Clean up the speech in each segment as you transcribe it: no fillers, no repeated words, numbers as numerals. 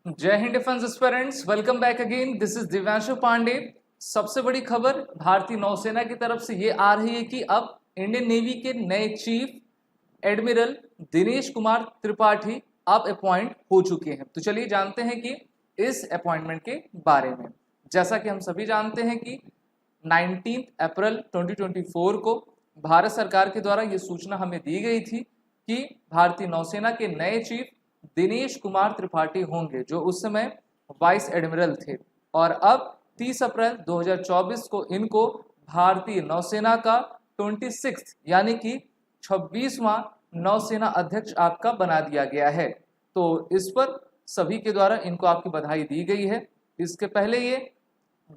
जय Hind defence aspirants, welcome back again. This is Divyanshu Pandey. सबसे बड़ी खबर भारतीय नौसेना की तरफ से ये आ रही है कि अब इंडियन नेवी के नए चीफ एडमिरल दिनेश कुमार त्रिपाठी अब अपॉइंट हो चुके हैं। तो चलिए जानते हैं कि इस अपॉइंटमेंट के बारे में। जैसा कि हम सभी जानते हैं कि 19 अप्रैल 2024 को भारत सरकार के द्वारा ये सूचना हमें दी गई थी कि भारतीय नौसेना के नए चीफ दिनेश कुमार त्रिपाठी होंगे, जो उस समय वाइस एडमिरल थे। और अब 30 अप्रैल 2024 को इनको भारतीय नौसेना का 26 यानी कि 26वां नौसेना अध्यक्ष आपका बना दिया गया है। तो इस पर सभी के द्वारा इनको आपकी बधाई दी गई है। इसके पहले ये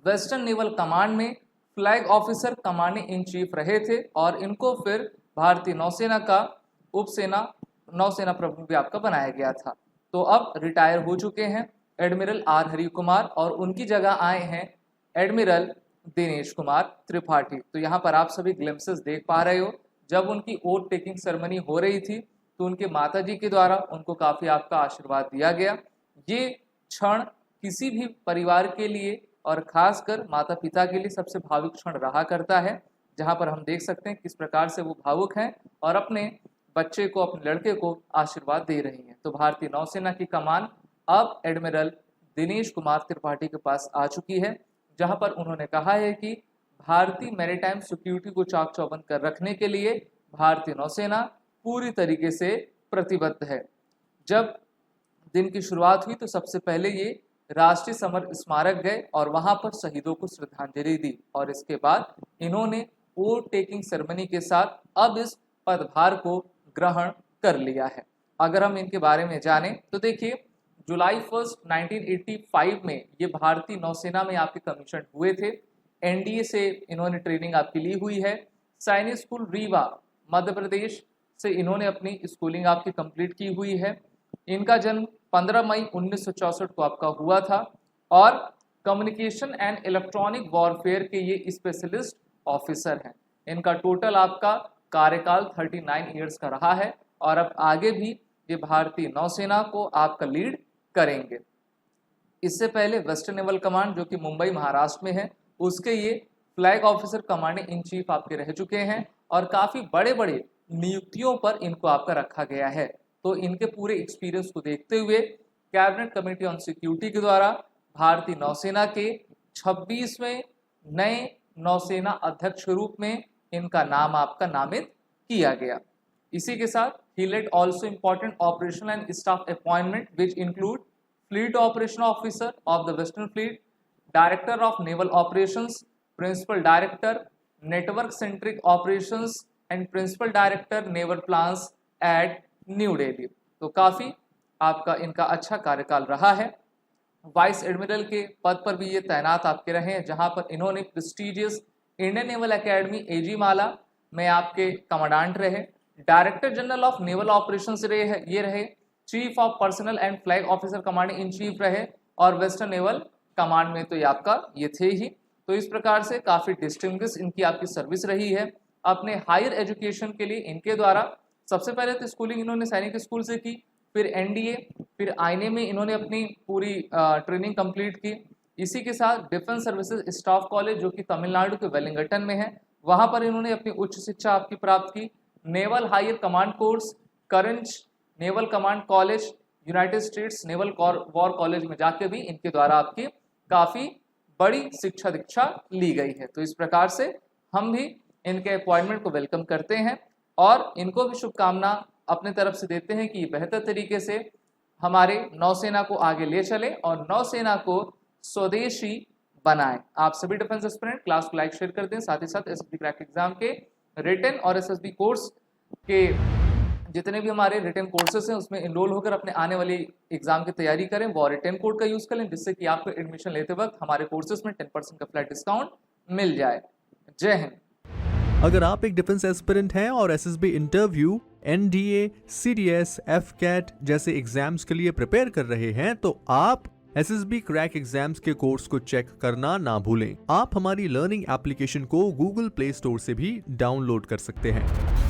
वेस्टर्न नेवल कमांड में flag officer commanding in chief रहे थे और इनको फिर भारतीय नौसेना का उपसेना नौसेना प्रमुख भी आपका बनाया गया था। तो अब रिटायर हो चुके हैं एडमिरल आर हरि कुमार और उनकी जगह आए हैं एडमिरल दिनेश कुमार त्रिपाठी। तो यहाँ पर आप सभी ग्लिम्सेस देख पा रहे हो। जब उनकी ओथ टेकिंग सेरेमनी हो रही थी तो उनके माताजी के द्वारा उनको काफ़ी आपका आशीर्वाद दिया गया। ये क्षण किसी भी परिवार के लिए और खासकर माता पिता के लिए सबसे भावुक क्षण रहा करता है, जहाँ पर हम देख सकते हैं किस प्रकार से वो भावुक हैं और अपने बच्चे को, अपने लड़के को आशीर्वाद दे रही हैं। तो भारतीय नौसेना की कमान अब एडमिरल दिनेश कुमार त्रिपाठी के पास आ चुकी है, जहां पर उन्होंने कहा है कि भारतीय मैरीटाइम सिक्योरिटी को चाक चौबंद कर रखने के लिए भारतीय नौसेना पूरी तरीके से प्रतिबद्ध है। जब दिन की शुरुआत हुई तो सबसे पहले ये राष्ट्रीय समर स्मारक गए और वहां पर शहीदों को श्रद्धांजलि दी और इसके बाद इन्होंने ओथ टेकिंग सेरेमनी के साथ अब इस पदभार को ग्रहण कर लिया है। अगर हम इनके बारे में जानें तो देखिए, जुलाई 1 1985 में ये भारतीय नौसेना में आपके कमीशन हुए थे। एनडीए से इन्होंने ट्रेनिंग आपकी ली हुई है। सैनिक स्कूल रीवा मध्य प्रदेश से इन्होंने अपनी स्कूलिंग आपकी कंप्लीट की हुई है। इनका जन्म 15 मई 1964 को आपका हुआ था और कम्युनिकेशन एंड इलेक्ट्रॉनिक वॉरफेयर के ये स्पेशलिस्ट ऑफिसर हैं। इनका टोटल आपका कार्यकाल 39 ईयर्स का रहा है और अब आगे भी ये भारतीय नौसेना को आपका लीड करेंगे। इससे पहले वेस्टर्न नेवल कमांड जो कि मुंबई महाराष्ट्र में है, उसके ये flag officer commanding in chief आपके रह चुके हैं और काफ़ी बड़े बड़े नियुक्तियों पर इनको आपका रखा गया है। तो इनके पूरे एक्सपीरियंस को देखते हुए कैबिनेट कमेटी ऑन सिक्योरिटी के द्वारा भारतीय नौसेना के 26वें नए नौसेना अध्यक्ष के रूप में इनका नाम आपका नामित किया गया। इसी के साथ ही led also important operational and staff appointment which include fleet operation officer of the western fleet, director of naval operations, principal director network centric operations and principal director naval plans at New Delhi. तो काफ़ी आपका इनका अच्छा कार्यकाल रहा है। Vice admiral के पद पर भी ये तैनात आपके रहे हैं, जहां पर इन्होंने प्रेस्टिजियस इंडियन नेवल एकेडमी एजी माला में आपके कमांडेंट रहे। Director general of naval operations ये रहे। Chief of personal and flag officer commanding in chief रहे और वेस्टर्न नेवल कमांड में तो ये आपका ये थे ही। तो इस प्रकार से काफ़ी डिस्टिंग्विश इनकी आपकी सर्विस रही है। अपने हायर एजुकेशन के लिए इनके द्वारा सबसे पहले तो स्कूलिंग इन्होंने सैनिक स्कूल से की, फिर एनडीए, फिर आईएनए में इन्होंने अपनी पूरी ट्रेनिंग कंप्लीट की। इसी के साथ डिफेंस सर्विसेज स्टाफ कॉलेज जो कि तमिलनाडु के वेलिंगटन में है, वहां पर इन्होंने अपनी उच्च शिक्षा आपकी प्राप्त की। Naval higher command course Karanj naval command college United States naval war college में जाके भी इनके द्वारा आपकी काफ़ी बड़ी शिक्षा दीक्षा ली गई है। तो इस प्रकार से हम भी इनके अपॉइंटमेंट को वेलकम करते हैं और इनको भी शुभकामना अपने तरफ से देते हैं कि बेहतर तरीके से हमारे नौसेना को आगे ले चले और नौसेना को स्वदेशी बनाएं। आप सभी डिफेंस एस्पिरेंट क्लास को लाइक शेयर कर दें, साथ ही साथ एसएसबी क्रैक एग्जाम के रिटन और एसएसबी कोर्स के जितने भी हमारे रिटन कोर्सेस हैं उसमें इनरोल होकर अपने आने वाली एग्जाम की तैयारी करें। वो रिटन कोड का यूज करें जिससे कि आपको एडमिशन लेते वक्त हमारे कोर्सेज में 10% का फ्लैट डिस्काउंट मिल जाए। जय हिंद। अगर आप एक डिफेंस एस्पिरेंट हैं और SSB interview, NDA, CDS, AFCAT जैसे एग्जाम्स के लिए प्रिपेयर कर रहे हैं तो आप एसएसबी क्रैक एग्जाम्स के कोर्स को चेक करना ना भूलें। आप हमारी लर्निंग एप्लीकेशन को गूगल प्ले स्टोर से भी डाउनलोड कर सकते हैं।